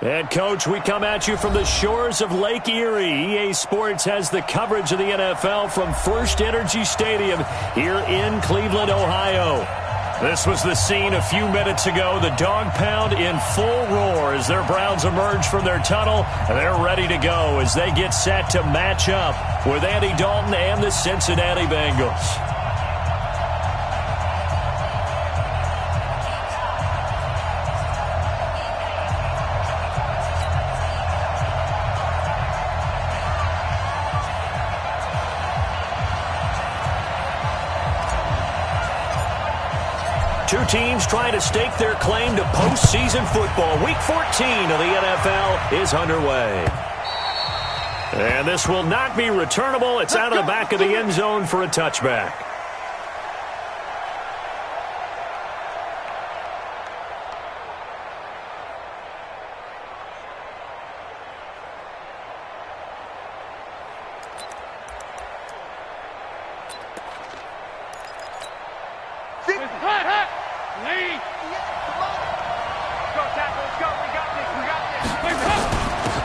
And, Coach, we come at you from the shores of Lake Erie. EA Sports has the coverage of the NFL from First Energy Stadium here in Cleveland, Ohio. This was the scene a few minutes ago. The dog pound in full roar as their Browns emerge from their tunnel. And they're ready to go as they get set to match up with Andy Dalton and the Cincinnati Bengals. Two teams trying to stake their claim to postseason football. Week 14 of the NFL is underway. And this will not be returnable. It's out of the back of the end zone for a touchback.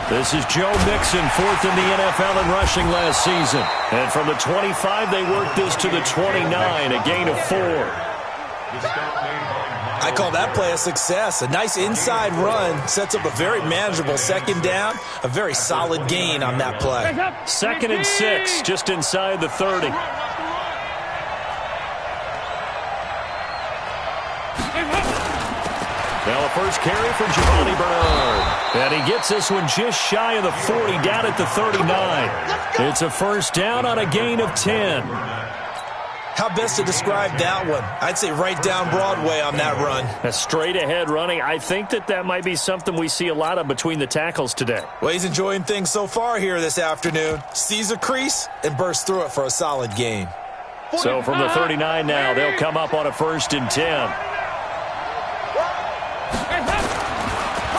This is Joe Mixon, fourth in the NFL in rushing last season. And from the 25, they worked this to the 29, a gain of 4. I call that play a success. A nice inside run sets up a very manageable second down, a very solid gain on that play. 2nd and 6, just inside the 30. Now a first carry for Giovanni Bernard. And he gets this one just shy of the 40, down at the 39. It's a first down on a gain of 10. How best to describe that one? I'd say right down Broadway on that run. A straight-ahead running. I think that might be something we see a lot of between the tackles today. Well, he's enjoying things so far here this afternoon. Sees a crease and bursts through it for a solid gain. So from the 39 now, they'll come up on a 1st and 10.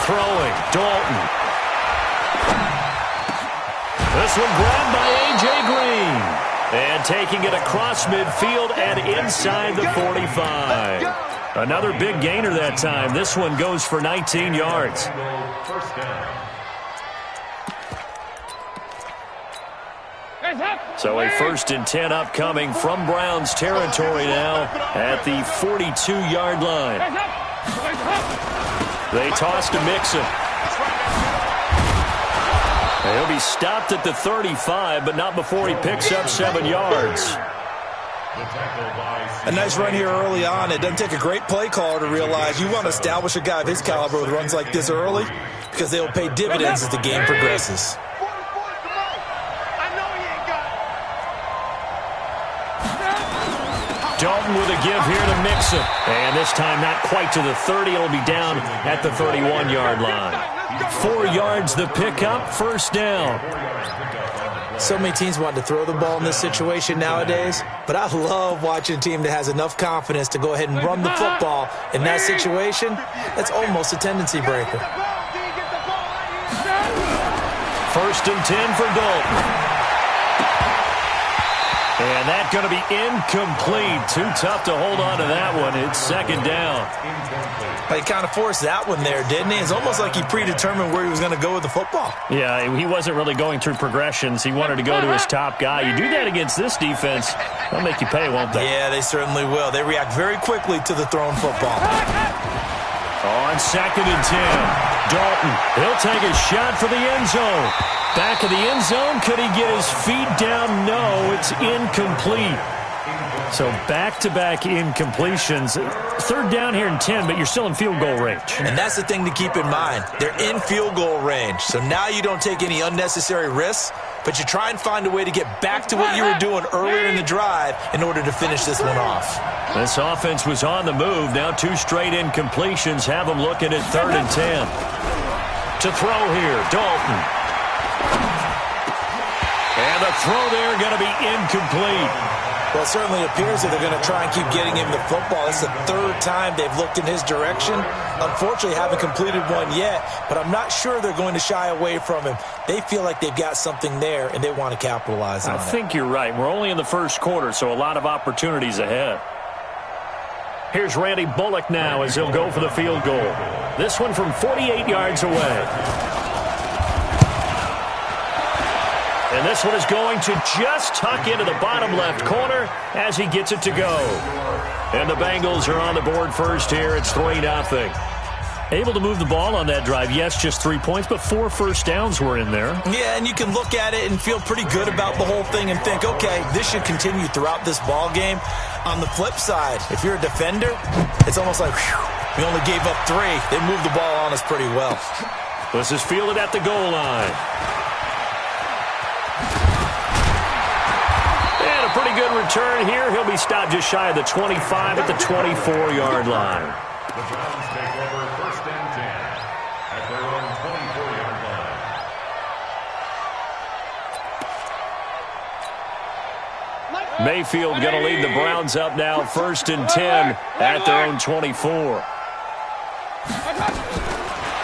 Throwing, Dalton. This one grabbed by A.J. Green. And taking it across midfield and inside the 45. Another big gainer that time. This one goes for 19 yards. So a 1st and 10 upcoming from Browns territory now at the 42-yard line. They toss to Mixon. He'll be stopped at the 35, but not before he picks up 7 yards. A nice run here early on. It doesn't take a great play caller to realize you want to establish a guy of his caliber with runs like this early because they will pay dividends as the game progresses. Dalton with a give here to Mixon. And this time not quite to the 30. It'll be down at the 31-yard line. 4 yards the pickup, first down. So many teams want to throw the ball in this situation nowadays, but I love watching a team that has enough confidence to go ahead and run the football in that situation. That's almost a tendency breaker. 1st and 10 for Dalton. And that's going to be incomplete. Too tough to hold on to that one. It's 2nd down. He kind of forced that one there, didn't he? It's almost like he predetermined where he was going to go with the football. Yeah, he wasn't really going through progressions. He wanted to go to his top guy. You do that against this defense, they'll make you pay, won't they? Yeah, they certainly will. They react very quickly to the thrown football. On 2nd and 10, Dalton, he'll take a shot for the end zone. Back of the end zone, could he get his feet down? No, it's incomplete. So back-to-back incompletions. 3rd down here and 10, but you're still in field goal range. And that's the thing to keep in mind. They're in field goal range. So now you don't take any unnecessary risks, but you try and find a way to get back to what you were doing earlier in the drive in order to finish this one off. This offense was on the move. Now 2 straight incompletions have them looking at 3rd and 10. To throw here, Dalton. And the throw there going to be incomplete. Well, it certainly appears that they're going to try and keep getting him the football. It's the 3rd time they've looked in his direction. Unfortunately, haven't completed one yet, but I'm not sure they're going to shy away from him. They feel like they've got something there, and they want to capitalize on it. I think you're right. We're only in the 1st quarter, so a lot of opportunities ahead. Here's Randy Bullock now as he'll go for the field goal. This one from 48 yards away. And this one is going to just tuck into the bottom left corner as he gets it to go. And the Bengals are on the board first here. It's 3-0. Able to move the ball on that drive. Yes, just 3 points, but 4 first downs were in there. Yeah, and you can look at it and feel pretty good about the whole thing and think, okay, this should continue throughout this ball game. On the flip side, if you're a defender, it's almost like, whew, we only gave up 3. They moved the ball on us pretty well. This is fielded at the goal line. And a pretty good return here. He'll be stopped just shy of the 25 at the 24-yard line. The Browns take over 1st and 10 at their own 24-yard line. Mayfield going to lead the Browns up now 1st and 10 at their own 24.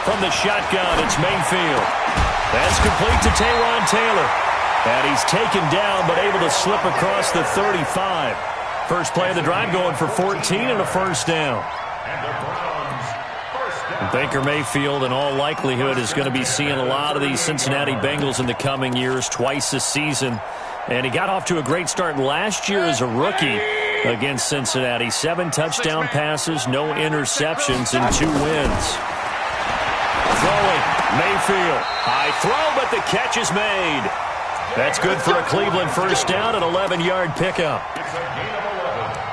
From the shotgun, it's Mayfield. That's complete to Taywan Taylor. And he's taken down but able to slip across the 35. First play of the drive going for 14 and a first down. Baker Mayfield, in all likelihood, is going to be seeing a lot of these Cincinnati Bengals in the coming years, twice this season. And he got off to a great start last year as a rookie against Cincinnati. 7 touchdown passes, no interceptions, and 2 wins. Throwing, Mayfield. High throw, but the catch is made. That's good for a Cleveland first down, an 11-yard pickup.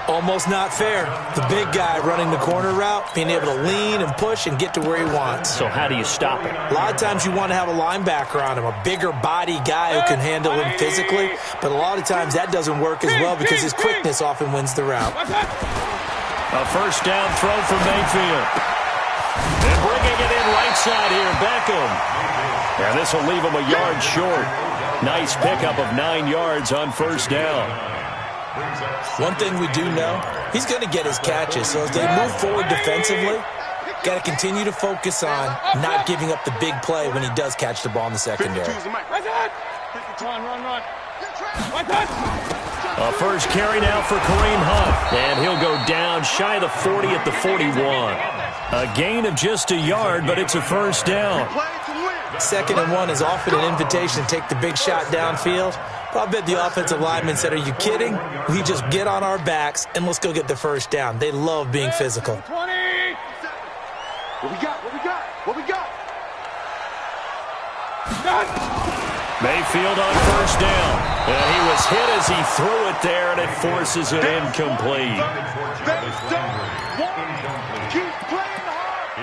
Almost not fair. The big guy running the corner route, being able to lean and push and get to where he wants. So how do you stop it? A lot of times you want to have a linebacker on him, a bigger body guy who can handle him physically, but a lot of times that doesn't work as well because his quickness often wins the route. A first down throw for Mayfield. And bringing it in right side here, Beckham. And this will leave him a yard short. Nice pickup of 9 yards on first down. One thing we do know, he's going to get his catches. So as they move forward defensively, got to continue to focus on not giving up the big play when he does catch the ball in the secondary. A first carry now for Kareem Hunt. And he'll go down shy of the 40 at the 41. A gain of just a yard, but it's a first down. 2nd and 1 is often an invitation to take the big shot downfield. But I bet the offensive lineman said, are you kidding? We just get on our backs and let's go get the first down. They love being physical. 20. What we got? What we got? What we got? Mayfield on first down. And he was hit as he threw it there, and it forces it incomplete. Keep playing hard,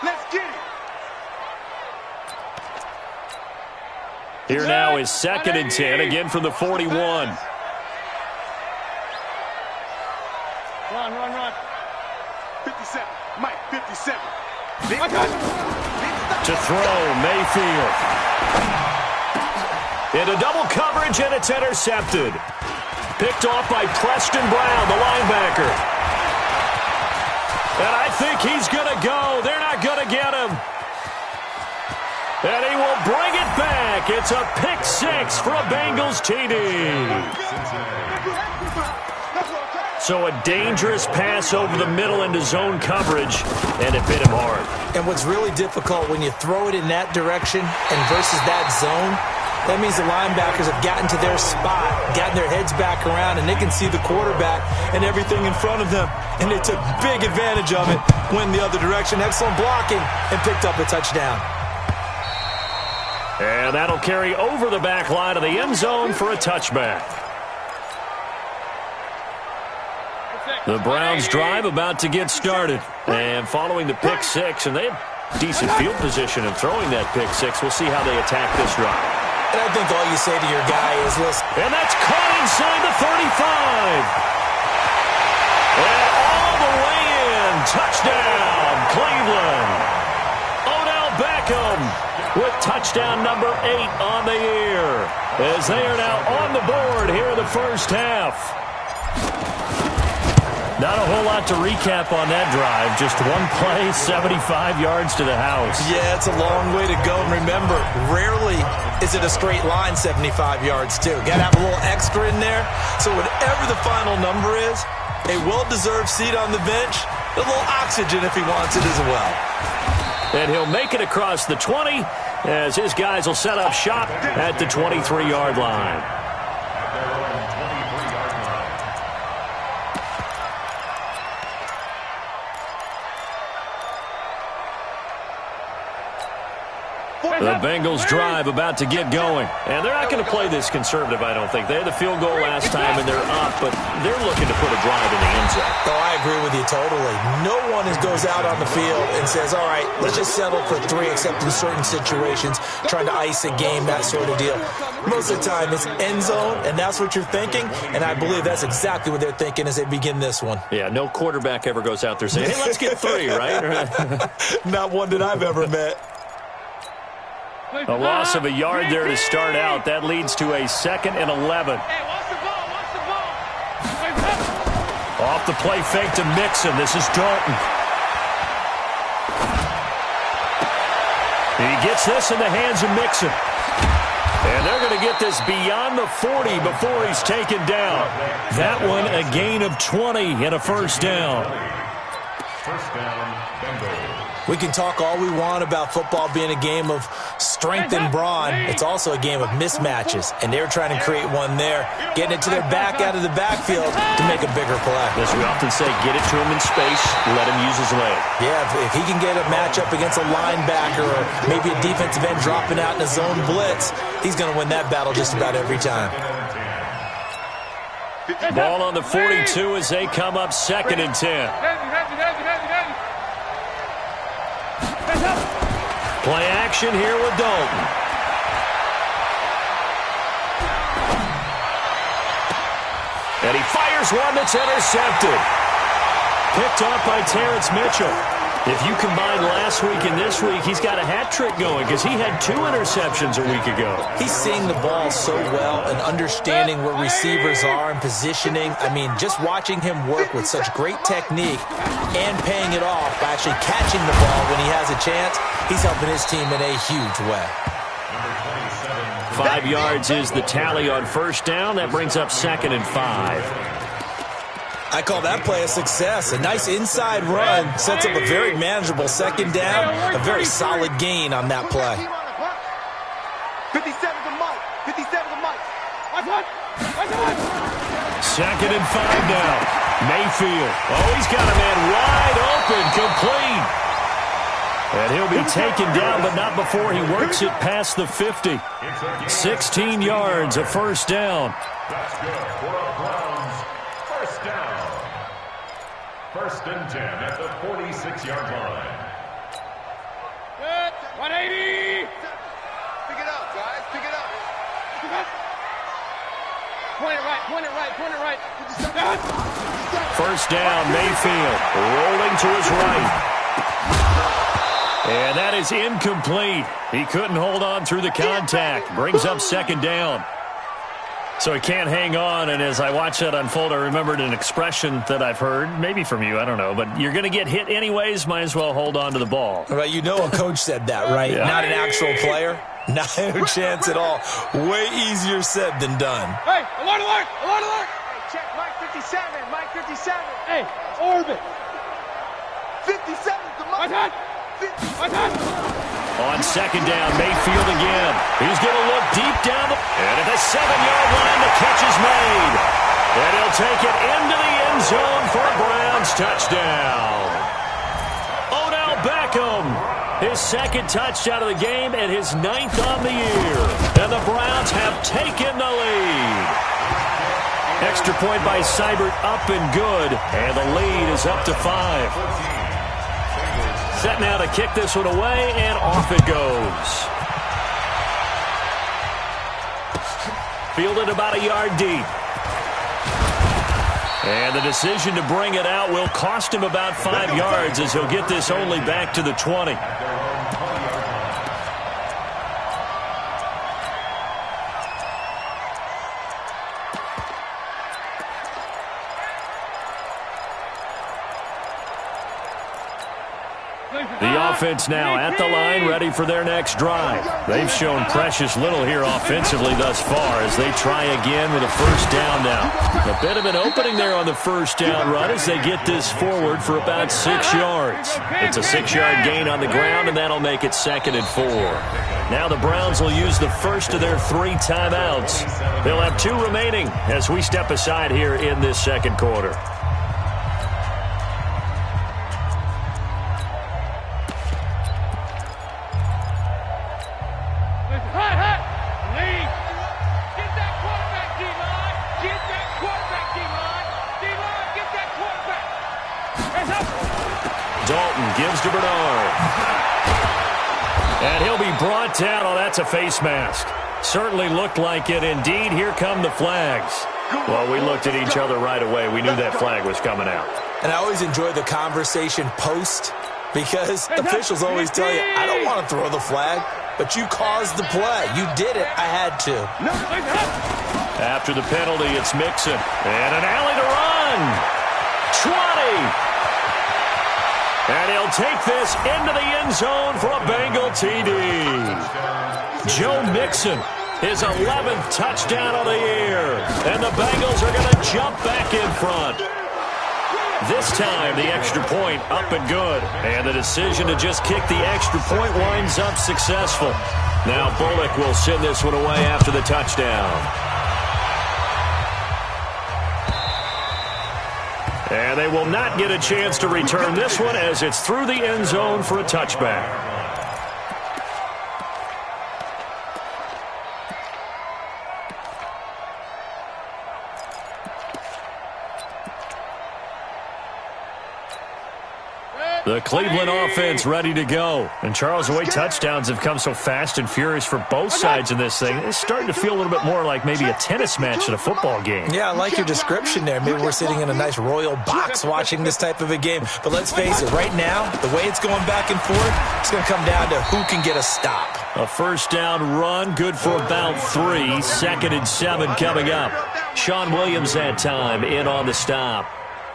let's get it. Here now is 2nd and 10, again from the 41. Run. 57. Mike, 57. To throw, Mayfield. Into double coverage, and it's intercepted. Picked off by Preston Brown, the linebacker. And I think he's going to go. They're not going to get him. And he will bring it back. It's a pick 6 for a Bengals TD. So a dangerous pass over the middle into zone coverage, and it hit him hard. And what's really difficult when you throw it in that direction and versus that zone, that means the linebackers have gotten to their spot, gotten their heads back around, and they can see the quarterback and everything in front of them. And they took big advantage of it, went the other direction, excellent blocking, and picked up a touchdown. And that'll carry over the back line of the end zone for a touchback. The Browns drive about to get started. And following the pick 6, and they have decent field position in throwing that pick 6. We'll see how they attack this drive. And I think all you say to your guy is, listen. And that's caught inside the 35. And all the way in. Touchdown, Cleveland. Odell Beckham with touchdown number 8 on the year, as they are now on the board here in the first half. Not a whole lot to recap on that drive. Just one play, 75 yards to the house. Yeah, it's a long way to go. And remember, rarely is it a straight line 75 yards, too. Got to have a little extra in there. So whatever the final number is, a well-deserved seat on the bench, a little oxygen if he wants it as well. And he'll make it across the 20 as his guys will set up shop at the 23-yard line. The Bengals drive about to get going. And they're not going to play this conservative, I don't think. They had the field goal last time, and they're up, but they're looking to put a drive in the end zone. Oh, I agree with you totally. No one goes out on the field and says, all right, let's just settle for 3, except in certain situations, trying to ice a game, that sort of deal. Most of the time, it's end zone, and that's what you're thinking, and I believe that's exactly what they're thinking as they begin this one. Yeah, no quarterback ever goes out there saying, hey, let's get 3, right? Not one that I've ever met. A loss of a yard there to start out. That leads to a 2nd and 11. Off the play fake to Mixon. This is Dalton. He gets this in the hands of Mixon. And they're going to get this beyond the 40 before he's taken down. That one a gain of 20 and a first down. First down, Bengals. We can talk all we want about football being a game of strength and brawn. It's also a game of mismatches, and they're trying to create one there, getting it to their back out of the backfield to make a bigger play. As we often say, get it to him in space, let him use his leg. Yeah, if he can get a matchup against a linebacker or maybe a defensive end dropping out in a zone blitz, he's going to win that battle just about every time. Ball on the 42 as they come up 2nd and 10. Play action here with Dalton. And he fires one that's intercepted. Picked off by Terrence Mitchell. If you combine last week and this week, he's got a hat trick going because he had 2 interceptions a week ago. He's seeing the ball so well and understanding where receivers are and positioning. I mean, just watching him work with such great technique and paying it off by actually catching the ball when he has a chance, he's helping his team in a huge way. 5 yards is the tally on first down. That brings up 2nd and 5. I call that play a success. A nice inside run sets up a very manageable 2nd down, a very solid gain on that play. 57 to Mike. 57 to Mike. 2nd and 5 now. Mayfield. Oh, he's got a man wide open, complete. And he'll be taken down, but not before he works it past the 50. 16 yards, a first down. That's good for a Browns first down. 1st and 10 at the 46-yard line. 180. Pick it up, guys. Pick it up. Point it right. Point it right. Point it right. First down, Mayfield rolling to his right. And that is incomplete. He couldn't hold on through the contact. Brings up 2nd down. So he can't hang on, and as I watched that unfold, I remembered an expression that I've heard, maybe from you, I don't know, but you're going to get hit anyways, might as well hold on to the ball. Right, you know a coach said that, right? Yeah. Not an actual player. Not a chance at all. Way easier said than done. Hey, alert, alert, alert, alert. Hey, check Mike 57, Mike 57. Hey, orbit. 57 to Mike. On 2nd down, Mayfield again. He's going to look deep down. And at the 7-yard line, the catch is made. And he'll take it into the end zone for a Browns touchdown. Odell Beckham, his 2nd touchdown of the game and his 9th on the year. And the Browns have taken the lead. Extra point by Seibert, up and good. And the lead is up to 5. Set now to kick this one away, and off it goes. Fielded about a yard deep. And the decision to bring it out will cost him about 5 yards as he'll get this only back to the 20. The offense now at the line, ready for their next drive. They've shown precious little here offensively thus far as they try again with a first down now. A bit of an opening there on the first down run as they get this forward for about 6 yards. It's a 6-yard gain on the ground, and that'll make it 2nd and 4. Now the Browns will use the first of their 3 timeouts. They'll have 2 remaining as we step aside here in this second quarter. Gives to Bernard. And he'll be brought down. Oh, that's a face mask. Certainly looked like it. Indeed, here come the flags. Well, we looked at each other right away. We knew that flag was coming out. And I always enjoy the conversation post because officials always tell you, I don't want to throw the flag, but you caused the play. You did it. I had to. After the penalty, it's Mixon. And an alley to run. 20. And he'll take this into the end zone for a Bengal TD. Joe Mixon, his 11th touchdown of the year. And the Bengals are going to jump back in front. This time, the extra point up and good. And the decision to just kick the extra point winds up successful. Now Bullock will send this one away after the touchdown. And they will not get a chance to return this one as it's through the end zone for a touchback. The Cleveland offense ready to go. And Charles, the way touchdowns have come so fast and furious for both sides in this thing, it's starting to feel a little bit more like maybe a tennis match in a football game. Yeah, I like your description there. Maybe we're sitting in a nice royal box watching this type of a game. But let's face it, right now, the way it's going back and forth, it's going to come down to who can get a stop. A first down run, good for about 3. 2nd and 7 coming up. Sean Williams that time in on the stop.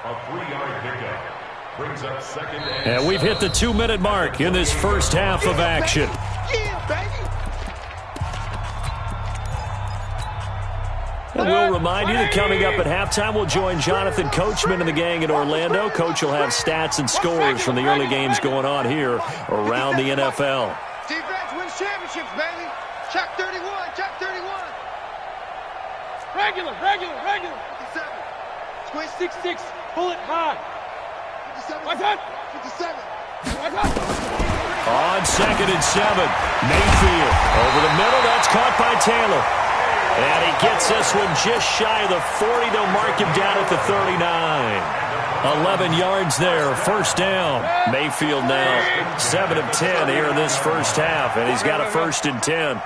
A 3-yard pickup. Brings up 2nd and we've hit the 2-minute mark in this first half of action. And we'll remind you that coming up at halftime, we'll join Jonathan Coachman and the gang in Orlando. Coach will have stats and scores from the early games going on here around the NFL. Defense wins championships, baby. Check 31, check 31. Regular. 57. Square 6-6, pull it high. 57. 57. On 2nd and 7, Mayfield over the middle. That's caught by Taylor. And he gets this one just shy of the 40. They'll mark him down at the 39. 11 yards there, first down. Mayfield now 7 of 10 here in this first half, and he's got a 1st and 10.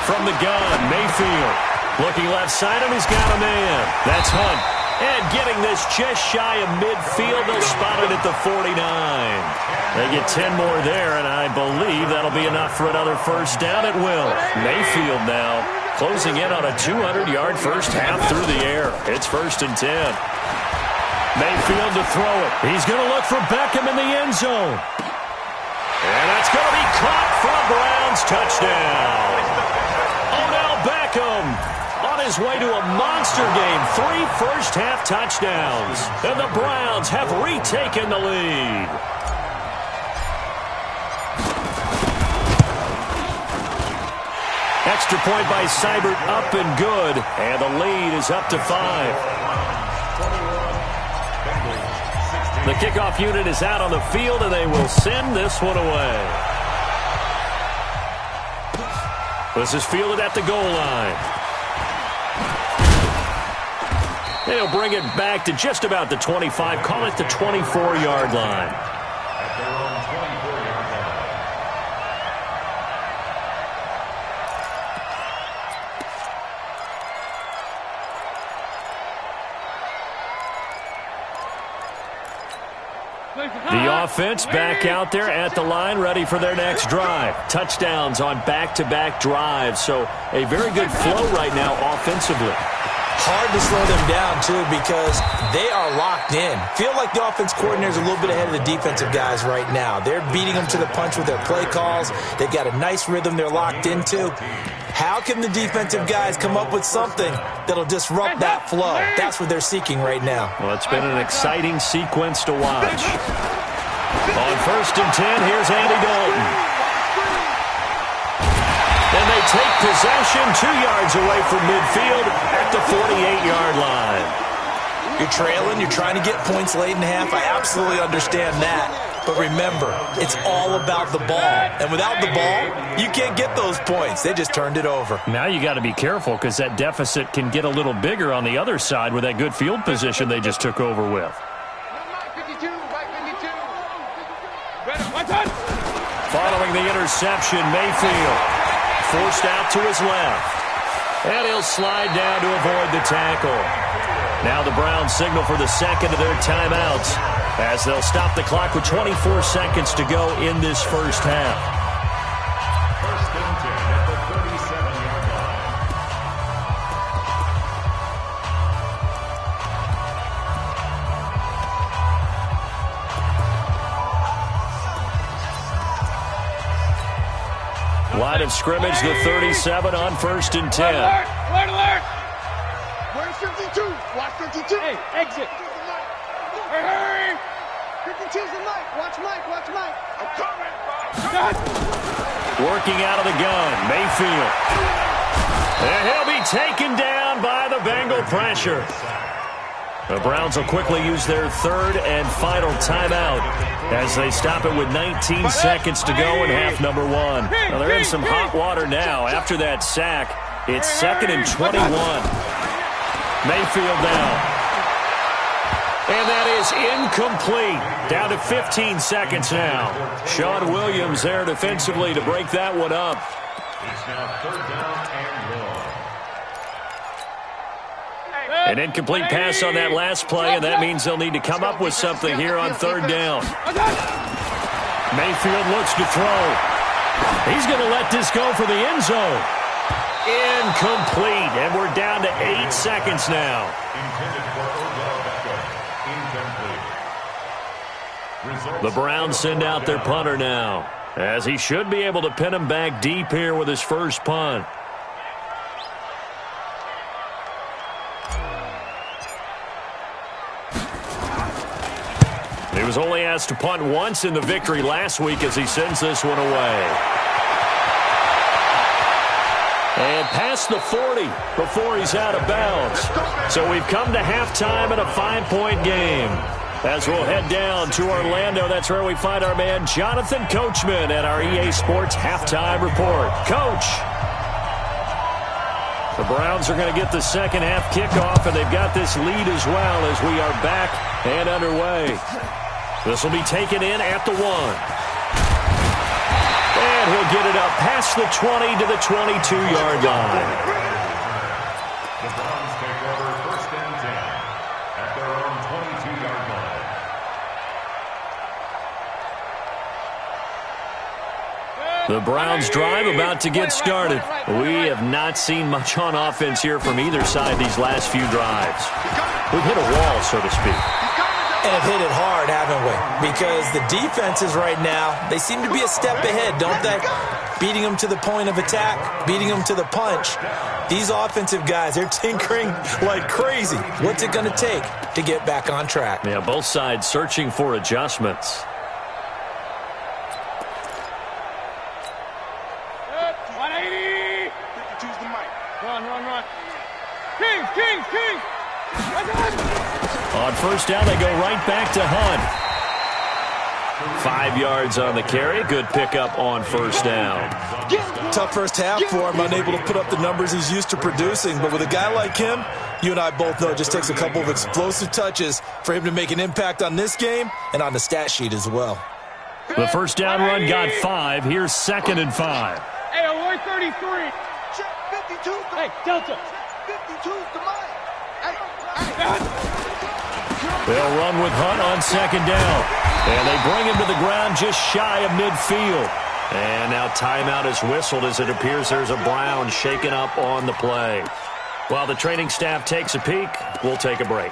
From the gun, Mayfield looking left side, and he's got a man. That's Hunt. And getting this just shy of midfield, they'll spot it at the 49. They get 10 more there, and I believe that'll be enough for another first down. It will. Mayfield now closing in on a 200-yard first half through the air. It's 1st and 10. Mayfield to throw it. He's going to look for Beckham in the end zone. And that's going to be caught for a Browns touchdown. Odell Beckham on his way to a monster game. 3 first-half touchdowns. And the Browns have retaken the lead. Extra point by Seibert, up and good. And the lead is up to 5. The kickoff unit is out on the field, and they will send this one away. This is fielded at the goal line. They'll bring it back to just about the 25, call it the 24-yard line. At their own 24-yard line. The offense back out there at the line, ready for their next drive. Touchdowns on back-to-back drives, so a very good flow right now offensively. Hard to slow them down, too, because they are locked in. Feel like the offense coordinator is a little bit ahead of the defensive guys right now. They're beating them to the punch with their play calls. They've got a nice rhythm they're locked into. How can the defensive guys come up with something that'll disrupt that flow? That's what they're seeking right now. Well, it's been an exciting sequence to watch. On 1st and 10, here's Andy Dalton. And they take possession 2 yards away from midfield at the 48-yard line. You're trailing. You're trying to get points late in half. I absolutely understand that. But remember, it's all about the ball. And without the ball, you can't get those points. They just turned it over. Now you got to be careful because that deficit can get a little bigger on the other side with that good field position they just took over with. Following the interception, Mayfield forced out to his left. And he'll slide down to avoid the tackle. Now the Browns signal for the second of their timeouts as they'll stop the clock with 24 seconds to go in this first half. 1st and 10 at the 37-yard line. Line of scrimmage, the 37 on 1st and 10. Alert, alert. Where's 52? Watch 52. Hey, exit. Hurry. 52's the Mike. Watch Mike. Watch Mike. I'm coming. Working out of the gun, Mayfield. And he'll be taken down by the Bengal pressure. The Browns will quickly use their third and final timeout as they stop it with 19 seconds to go in half number one. Now they're in some hot water now. After that sack, it's 2nd and 21. Mayfield now. And that is incomplete. Down to 15 seconds now. Sean Williams there defensively to break that one up. It's now 3rd down and long. An incomplete pass on that last play, and that means they'll need to come up with something here on 3rd down. Mayfield looks to throw. He's going to let this go for the end zone. Incomplete, and we're down to 8 seconds now. Intended for Odell Beckham. Incomplete. The Browns send out their punter now, as he should be able to pin him back deep here with his first punt. He was only asked to punt once in the victory last week as he sends this one away. And past the 40 before he's out of bounds. So we've come to halftime in a 5-point game. As we'll head down to Orlando, that's where we find our man Jonathan Coachman at our EA Sports Halftime Report. Coach! The Browns are going to get the second half kickoff, and they've got this lead as well as we are back and underway. This will be taken in at the 1. And he'll get it up past the 20 to the 22-yard line. The Browns take over 1st and 10 at their own 22-yard line. The Browns drive about to get started. We have not seen much on offense here from either side these last few drives. We've hit a wall, so to speak. And have hit it hard, haven't we? Because the defenses right now, they seem to be a step ahead, don't they? Beating them to the point of attack, beating them to the punch. These offensive guys, they're tinkering like crazy. What's it going to take to get back on track? Yeah, both sides searching for adjustments. On 1st down, they go right back to Hunt. 5 yards on the carry. Good pickup on 1st down. Tough first half for him, unable to put up the numbers he's used to producing. But with a guy like him, you and I both know it just takes a couple of explosive touches for him to make an impact on this game and on the stat sheet as well. The 1st down run got 5. Here's 2nd and 5. Hey, 133. Check 52. Hey, Delta. 52's the line. They'll run with Hunt on 2nd down. And they bring him to the ground just shy of midfield. And now timeout is whistled as it appears there's a Brown shaken up on the play. While the training staff takes a peek, we'll take a break.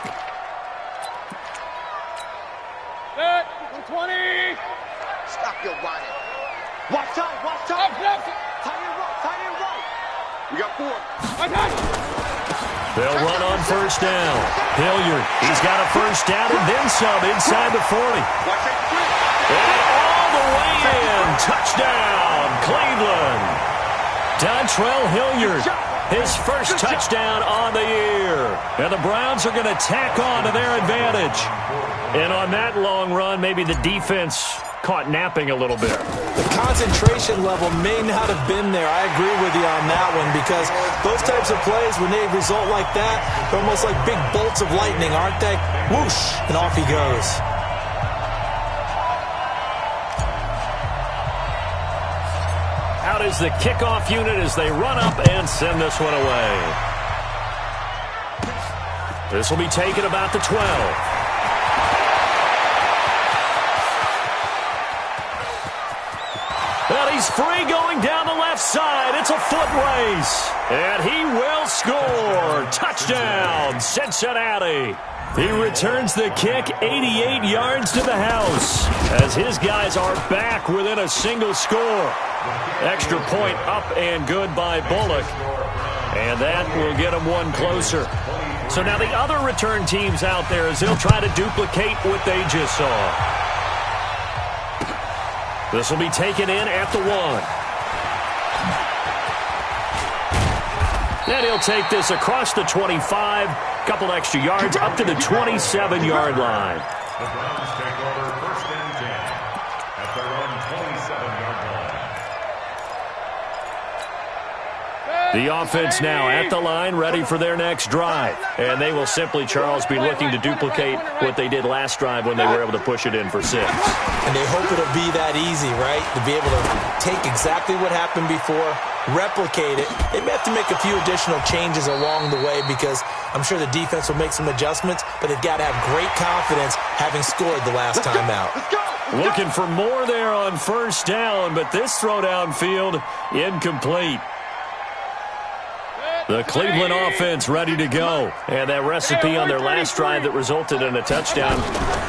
Set, 120. Stop your whining. Watch time, watch time. Tie in right. We got 4. They'll run on first down. Hilliard, he's got a first down and then some inside the 40. And all the way in. Touchdown, Cleveland. Dontrell Hilliard, his first touchdown on the year. And the Browns are going to tack on to their advantage. And on that long run, maybe the defense caught napping a little bit. The concentration level may not have been there. I agree with you on that one, because those types of plays, when they result like that, they're almost like big bolts of lightning, aren't they? Whoosh, and off he goes. Out is the kickoff unit as they run up and send this one away. This will be taken about the 12. And he's free going down the left side. It's a foot race. And he will score. Touchdown, Cincinnati. He returns the kick 88 yards to the house as his guys are back within a single score. Extra point up and good by Bullock. And that will get him one closer. So now the other return teams out there, as they'll try to duplicate what they just saw. This will be taken in at the 1. And he'll take this across the 25. Couple extra yards up to the 27-yard line. The Browns take over first and 10 at their own 27-yard line. The offense now at the line, ready for their next drive. And they will simply, Charles, be looking to duplicate what they did last drive when they were able to push it in for 6. And they hope it'll be that easy, right? To be able to take exactly what happened before, replicate it. They may have to make a few additional changes along the way, because I'm sure the defense will make some adjustments, but they've got to have great confidence having scored the last time out. Looking for more there on first down, but this throw downfield incomplete. The Cleveland offense ready to go. And that recipe on their last drive that resulted in a touchdown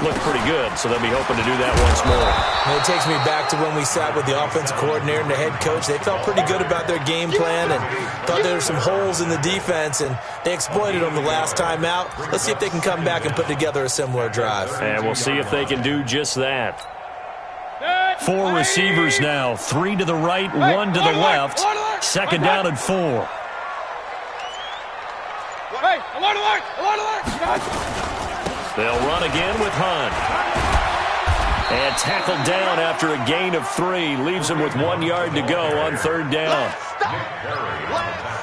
looked pretty good, so they'll be hoping to do that once more. And it takes me back to when we sat with the offensive coordinator and the head coach. They felt pretty good about their game plan and thought there were some holes in the defense, and they exploited them the last time out. Let's see if they can come back and put together a similar drive. And we'll see if they can do just that. 4 receivers now, 3 to the right, 1 to the left. Second down and 4. Hey, alert! They'll run again with Hunt. And tackled down after a gain of 3. Leaves him with 1 yard to go on third down.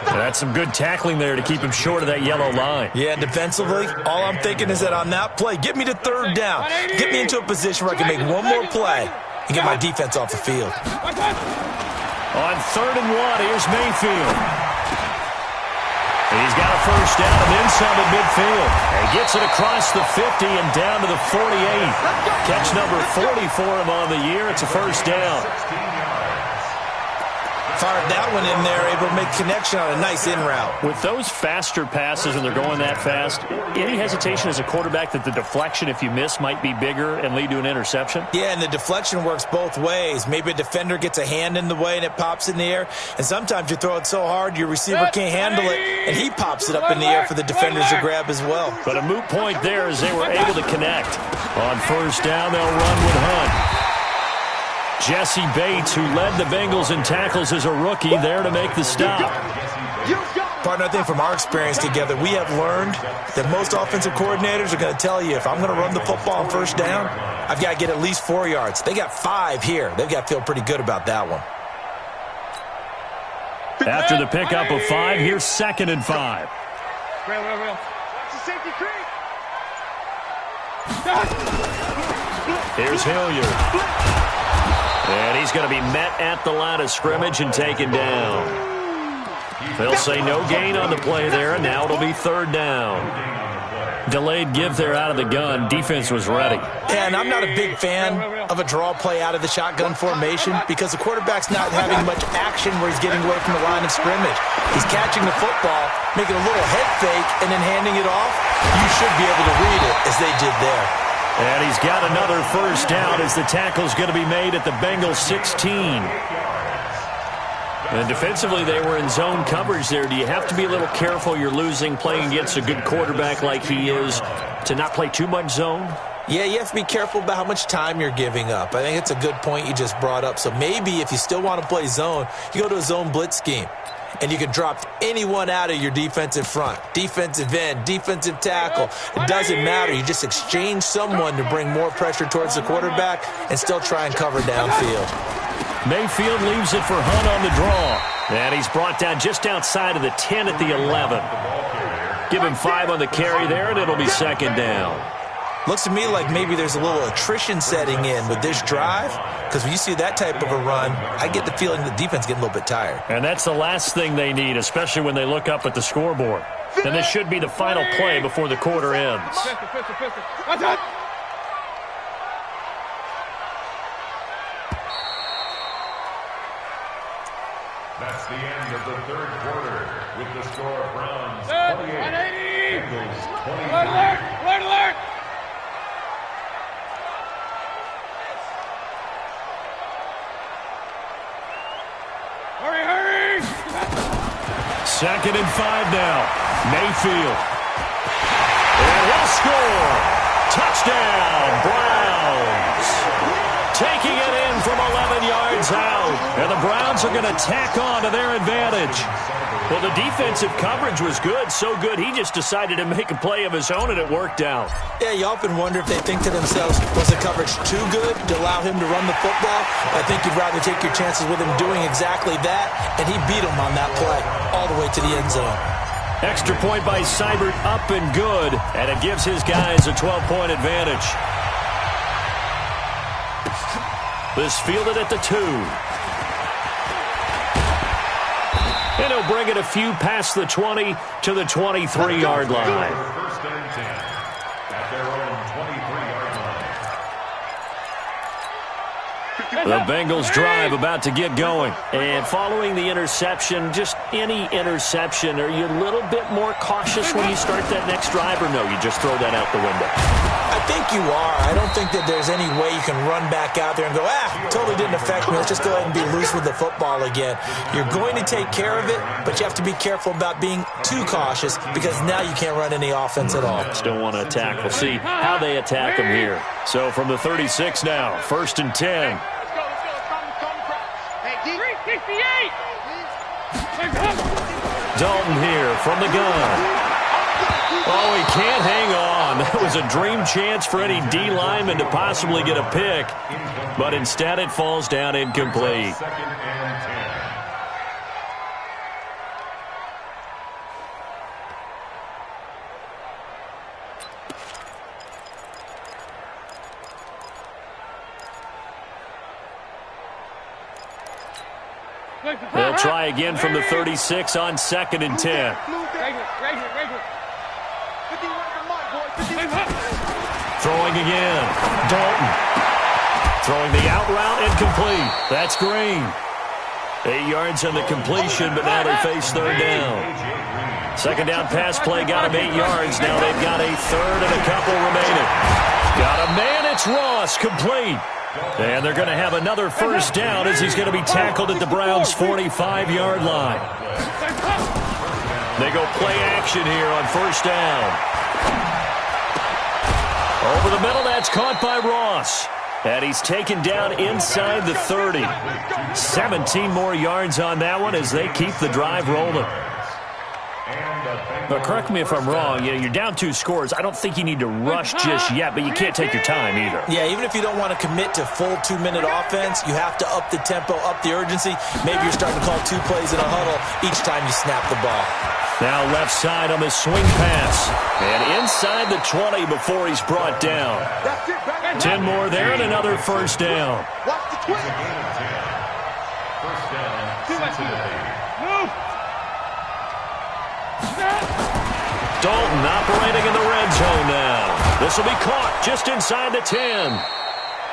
That's some good tackling there to keep him short of that yellow line. Yeah, defensively, all I'm thinking is that on that play, get me to third down. Get me into a position where I can make one more play and get my defense off the field. On 3rd and 1, here's Mayfield. He's got a first down and then some at midfield. And gets it across the 50 and down to the 48. Catch number 40 for him on the year. It's a first down. Fired that one in there, able to make connection on a nice in route. With those faster passes and they're going that fast, any hesitation as a quarterback that the deflection, if you miss, might be bigger and lead to an interception? Yeah, and the deflection works both ways. Maybe a defender gets a hand in the way and it pops in the air. And sometimes you throw it so hard your receiver can't handle it, and he pops it up in the air for the defenders to grab as well. But a moot point there as they were able to connect. On first down, they'll run with Hunt. Jesse Bates, who led the Bengals in tackles as a rookie, there to make the stop. Partner, I think from our experience together, we have learned that most offensive coordinators are going to tell you, if I'm going to run the football on first down, I've got to get at least 4 yards. They got 5 here. They've got to feel pretty good about that one. After the pickup of 5, here's 2nd and 5. Real. Watch the safety creep. Here's Hilliard. And he's going to be met at the line of scrimmage and taken down. They'll say no gain on the play there, and now it'll be 3rd down. delayed give there out of the gun. Defense was ready. Yeah, and I'm not a big fan of a draw play out of the shotgun formation because the quarterback's not having much action where he's getting away from the line of scrimmage. He's catching the football, making a little head fake, and then handing it off. You should be able to read it as they did there. And he's got another first down as the tackle's going to be made at the Bengals 16. And defensively, they were in zone coverage there. Do you have to be a little careful? You're losing playing against a good quarterback like he is to not play too much zone? Yeah, you have to be careful about how much time you're giving up. I think it's a good point you just brought up. So maybe if you still want to play zone, you go to a zone blitz scheme. And you can drop anyone out of your defensive front. Defensive end, defensive tackle. It doesn't matter. You just exchange someone to bring more pressure towards the quarterback and still try and cover downfield. Mayfield leaves it for Hunt on the draw. And he's brought down just outside of the 10 at the 11. Give him 5 on the carry there, and it'll be second down. Looks to me like maybe there's a little attrition setting in with this drive, because when you see that type of a run, I get the feeling the defense getting a little bit tired. And that's the last thing they need, especially when they look up at the scoreboard. And this should be the final play before the quarter ends. That's the end of the third quarter with the score Browns 28, Bengals 23. Alert, alert! Hurry! Second and 5 now. Mayfield. And he'll score. Touchdown, Browns. Taking it in from 11 yards out. And the Browns are going to tack on to their advantage. Well, the defensive coverage was good, so good he just decided to make a play of his own, and it worked out. Yeah, you often wonder if they think to themselves, was the coverage too good to allow him to run the football? I think you'd rather take your chances with him doing exactly that, and he beat him on that play all the way to the end zone. Extra point by Seibert, up and good, and it gives his guys a 12-point advantage. This fielded at the 2. And he'll bring it a few past the 20 to the 23-yard line. First and 10 at their own 23-yard line. The Bengals drive about to get going. And following the interception, just any interception, are you a little bit more cautious when you start that next drive, or no, you just throw that out the window? I think you are. I don't think that there's any way you can run back out there and go, totally didn't affect me. Let's just go ahead and be loose with the football again. You're going to take care of it, but you have to be careful about being too cautious because now you can't run any offense at all. Still want to attack. We'll see how they attack them here. So from the 36 now, first and 10. Dalton here from the gun. Oh, he can't hang on. That was a dream chance for any D lineman to possibly get a pick, but instead it falls down incomplete. Second and 10. They'll try again from the 36 on second and 10. Throwing again. Dalton. Throwing the out route incomplete. That's Green. 8 yards on the completion, but now they face third down. Second down pass play got him 8 yards. Now they've got a third and a couple remaining. Got a man. It's Ross. Complete. And they're going to have another first down as he's going to be tackled at the Browns' 45-yard line. They go play action here on first down. Over the middle, that's caught by Ross. And he's taken down inside the 30. 17 more yards on that one as they keep the drive rolling. But correct me if I'm wrong, you're down 2 scores. I don't think you need to rush just yet, but you can't take your time either. Yeah, even if you don't want to commit to full 2-minute offense, you have to up the tempo, up the urgency. Maybe you're starting to call 2 plays in a huddle each time you snap the ball. Now left side on the swing pass. And inside the 20 before he's brought down. 10 more there and another first down. Watch the twist. First down, Cincinnati. Dalton operating in the red zone now. This will be caught just inside the 10.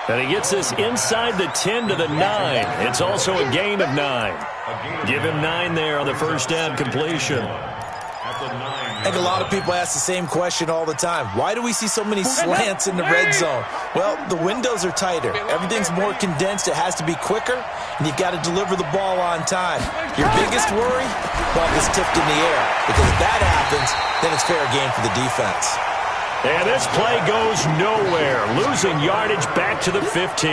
And he gets this inside the 10 to the 9. It's also a gain of 9. Give him 9 there on the first down completion. I think a lot of people ask the same question all the time. Why do we see so many slants in the red zone? Well, the windows are tighter. Everything's more condensed. It has to be quicker, and you've got to deliver the ball on time. Your biggest worry? Ball gets tipped in the air. Because if that happens, then it's fair game for the defense. And this play goes nowhere. Losing yardage back to the 15.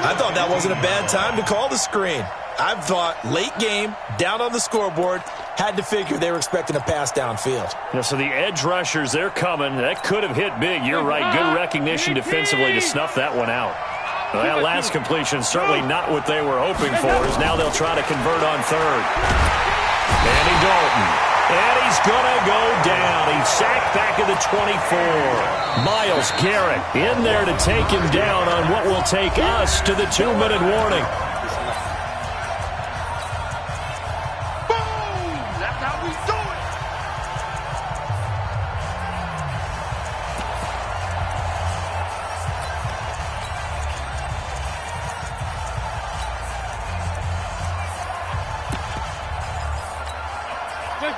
I thought that wasn't a bad time to call the screen. I thought late game, down on the scoreboard, had to figure they were expecting a pass downfield. Yeah, so the edge rushers, they're coming. That could have hit big. You're right. Good recognition defensively to snuff that one out. Well, that last completion certainly not what they were hoping for, as now they'll try to convert on third. Andy Dalton. And he's going to go down. He's sacked back at the 24. Myles Garrett in there to take him down on what will take us to the 2-minute warning.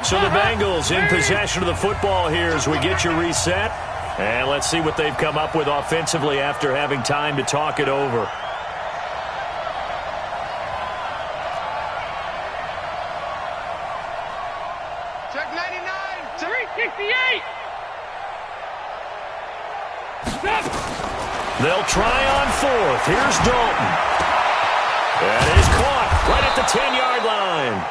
So the Bengals in possession of the football here as we get you reset. And let's see what they've come up with offensively after having time to talk it over. Check 99, 368. They'll try on fourth. Here's Dalton. That is caught right at the 10-yard line.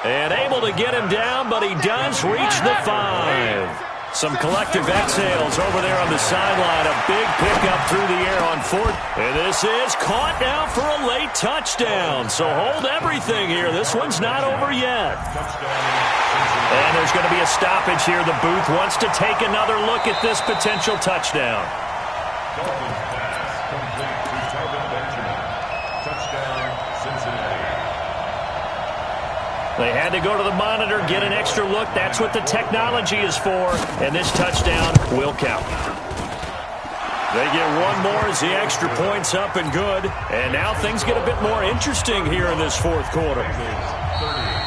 And able to get him down, but he does reach the 5. Some collective exhales over there on the sideline. A big pickup through the air on fourth. And this is caught now for a late touchdown. So hold everything here. This one's not over yet. And there's going to be a stoppage here. The booth wants to take another look at this potential touchdown. They had to go to the monitor, get an extra look. That's what the technology is for. And this touchdown will count. They get one more as the extra point's up and good. And now things get a bit more interesting here in this fourth quarter.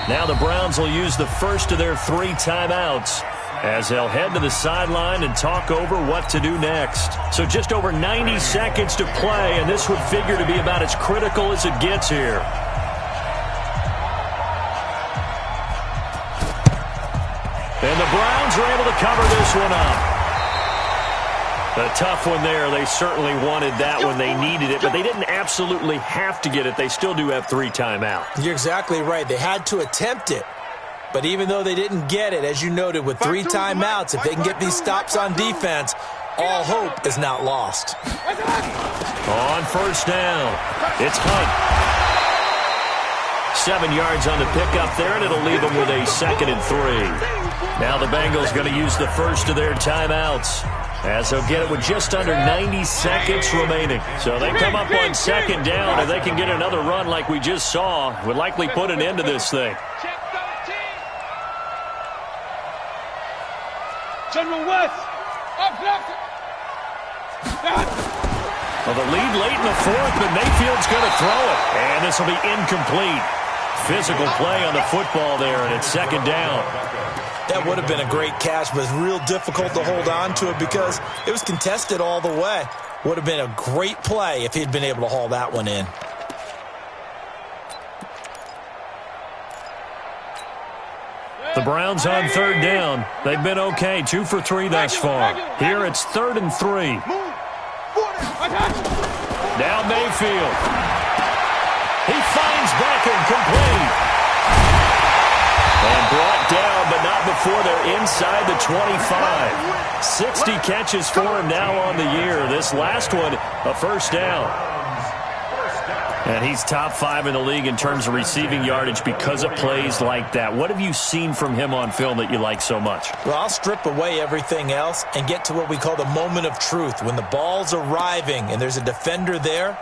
Now the Browns will use the first of their 3 timeouts as they'll head to the sideline and talk over what to do next. So just over 90 seconds to play, and this would figure to be about as critical as it gets here. And the Browns are able to cover this one up. A tough one there. They certainly wanted that when they needed it, but they didn't absolutely have to get it. They still do have 3 timeouts. You're exactly right. They had to attempt it. But even though they didn't get it, as you noted, with 3 timeouts, if they can get these stops on defense, all hope is not lost. On first down, it's Hunt. 7 yards on the pickup there, and it'll leave them with a 2nd and 3. Now the Bengals going to use the first of their timeouts, as they'll get it with just under 90 seconds remaining. So they come up on 2nd down, and they can get another run like we just saw. Would likely put an end to this thing. General West, up left. Well, the lead late in the fourth, but Mayfield's going to throw it. And this will be incomplete. Physical play on the football there, and it's 2nd down. That would have been a great catch, but it's real difficult to hold on to it because it was contested all the way. Would have been a great play if he'd been able to haul that one in. The Browns on 3rd down. They've been okay, 2 for 3 thus far. Here it's 3rd and 3. Now Mayfield. He finds Beckham complete. And brought down, but not before they're inside the 25. 60 catches for him now on the year. This last one, a first down. And he's top 5 in the league in terms of receiving yardage because of plays like that. What have you seen from him on film that you like so much? Well, I'll strip away everything else and get to what we call the moment of truth. When the ball's arriving and there's a defender there,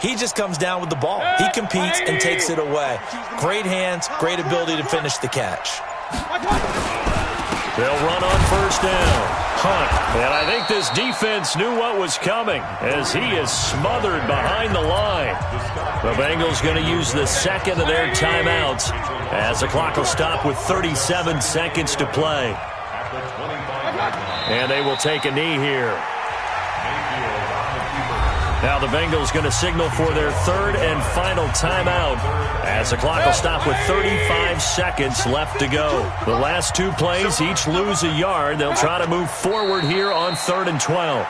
he just comes down with the ball. He competes and takes it away. Great hands, great ability to finish the catch. They'll run on first down. Hunt. And I think this defense knew what was coming as he is smothered behind the line. The Bengals going to use the second of their timeouts as the clock will stop with 37 seconds to play. And they will take a knee here. Now the Bengals going to signal for their third and final timeout as the clock will stop with 35 seconds left to go. The last two plays each lose a yard. They'll try to move forward here on 3rd and 12.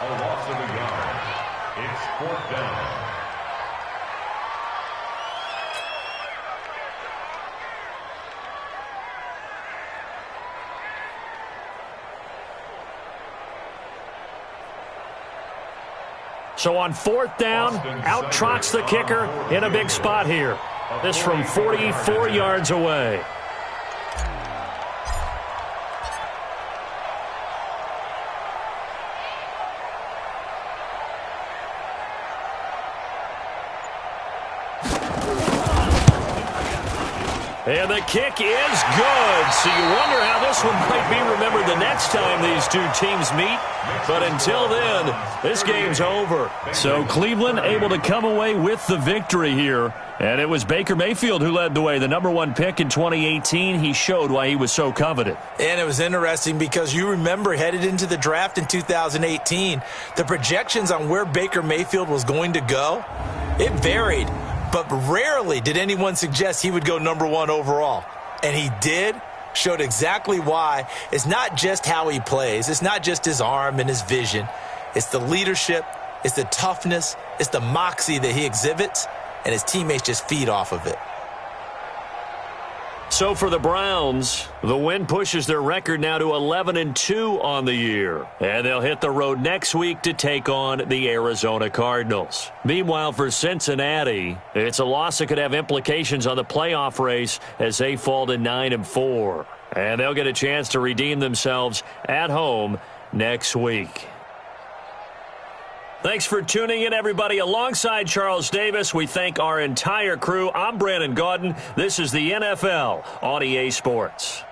A loss of a yard. It's 4th down. So on 4th down, out trots the kicker in a big spot here. This from 44 yards away. And the kick is good. So you wonder how this one might be remembered the next time these two teams meet. But until then, this game's over. So Cleveland able to come away with the victory here. And it was Baker Mayfield who led the way. The #1 pick in 2018. He showed why he was so coveted. And it was interesting because you remember headed into the draft in 2018, the projections on where Baker Mayfield was going to go, it varied. But rarely did anyone suggest he would go #1 overall. And he did, showed exactly why. It's not just how he plays. It's not just his arm and his vision. It's the leadership. It's the toughness. It's the moxie that he exhibits. And his teammates just feed off of it. So for the Browns, the win pushes their record now to 11-2 on the year. And they'll hit the road next week to take on the Arizona Cardinals. Meanwhile, for Cincinnati, it's a loss that could have implications on the playoff race as they fall to 9-4. And they'll get a chance to redeem themselves at home next week. Thanks for tuning in, everybody. Alongside Charles Davis, we thank our entire crew. I'm Brandon Gaudin. This is the NFL on EA Sports.